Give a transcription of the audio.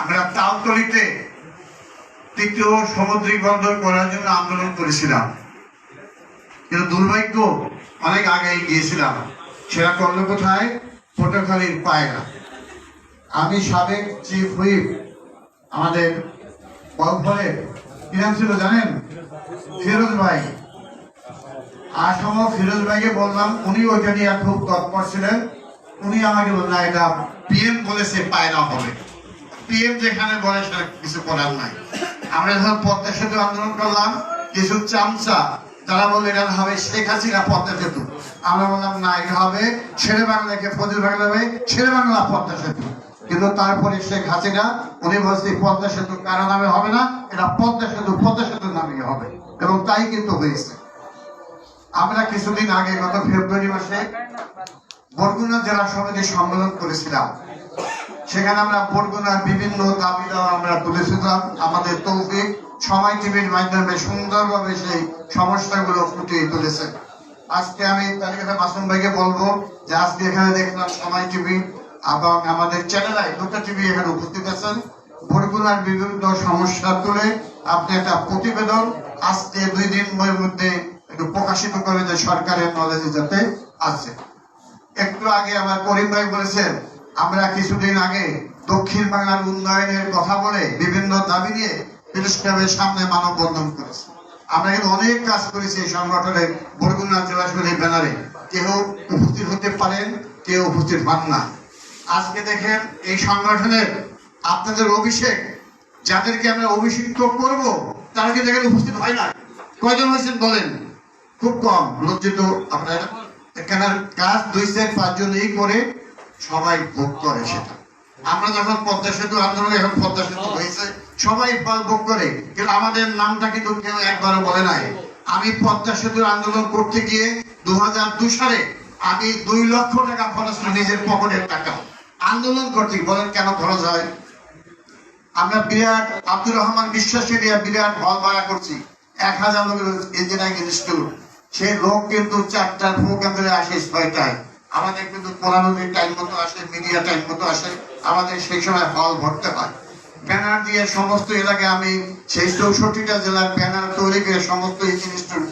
আমরা তালতলিতে তৃতীয় সামুদ্রিক বন্দর করার জন্য আন্দোলন করেছিলাম, কিন্তু দুর্ভাগ্য অনেক আগেই গিয়েছিলাম। সেটা করলো কোথায়? পটুয়াখালীর পায়রা। আমি সাবেক চিফ হুইপ আমাদের বলফলের কি নাম ছিল জানেন? ফিরোজ ভাই। ফিরোজ ভাইকে বললাম, উনি ওইটা নিয়ে খুব তৎপর ছিলেন। উনি আমাকে বললেন এটা পিএম বলেছে পায়রা হবে, পিএম যেখানে বলে সেটা কিছু করার নাই। আমরা যখন পদ্মা সেতু আন্দোলন করলাম, কিছু চামচা তারা বললো এটা হবে শেখ হাসিনা পদ্মা সেতু। আমরা বললাম না, এটা হবে শেরে বাংলাকে ফজিল বাংলা হবে শেরে বাংলা পদ্মা সেতু। কিন্তু তারপরে শেখ হাসিনা উনি বলছে পদ্মা সেতু কারো নামে হবে না, এটা পদ্মা সেতুর নামে হবে, এবং তাই কিন্তু হয়েছে। আমরা কিছুদিন আগে গত ফেব্রুয়ারি মাসে বরগুনা জেলা সমিতি সম্মেলন করেছিলাম। সেখানে আমরা বরগুনার বিভিন্ন দাবি দেওয়া আমরা তুলেছিলাম। আমাদের তৌফিক সময় টিভির মাধ্যমে সুন্দরভাবে সেই সমস্যাগুলো ফুটিয়ে তুলেছে। আজকে আমি তালিকাটা মাসুম ভাইকে বলবো যে আজকে এখানে দেখলাম সময় টিভি এবং আমাদের চ্যানেল দুটো টিভি এখানে উপস্থিত আছেন। বরগুনার বিভিন্ন সমস্যা তুলে আপনি একটা প্রতিবেদন আজকে 2 দিনের মধ্যে একটু প্রকাশিত করে যে সরকারের নলেজে যাতে আছে। একটু আগে আমার করিম ভাই বলেছেন, আমরা কিছুদিন আগে দক্ষিণ বাংলার উন্নয়নের কথা বলে বিভিন্ন দাবি নিয়ে প্রেস ক্লাবের সামনে মানববন্ধন করেছি। আমরা কিন্তু অনেক কাজ করেছি এই সংগঠনের বরগুনা জেলা সমিতির ব্যানারে। কেউ উপস্থিত হতে পারেন, কেউ উপস্থিত হন না। আজকে দেখেন এই সংগঠনের আপনাদের অভিষেক, যাদেরকে আমরা অভিষিক্ত করব তারা কিন্তু এখানে উপস্থিত হয় না। কয়জন হয়েছেন বলেন? খুব কম। লজ্জিত আপনারা। এখানে কাজ 2-4-5 জনই করে, সবাই ভোগ করে সেটা। আমরা যখন পদ্মা সেতু আন্দোলন, এখন পদ্মা সেতু হয়েছে, সবাই ফল ভোগ করে, কিন্তু আমাদের নামটা কিন্তু কেউ একবারও বলে নাই। আমি পদ্মা সেতু আন্দোলন করতে গিয়ে 2002 সালে আমি 2 লক্ষ টাকা খরচ করি, নিজের পকেটের টাকা। আন্দোলন করতে বলেন কেন খরচ হয়? আমরা বিরাট আব্দুর রহমান বিশ্বাসী দিয়ে বিরাট হল ভাড়া করছি, 1000 লোকের ইঞ্জিনিয়ারিং ইনস্টিটিউট। সেই লোক কিন্তু 4টার প্রোগ্রাম ধরে আসে 6টায়। আমাদের কিন্তু পড়ানোর টাইম মতো আসে, মিডিয়া টাইম মতো আসে, আমাদের সেই সময় হল ভরতে হয়। ব্যানার দিয়ে সমস্ত এলাকায় আমি সেই 64টা জেলার ব্যানার তৈরি করে সমস্ত ইনস্টিটিউট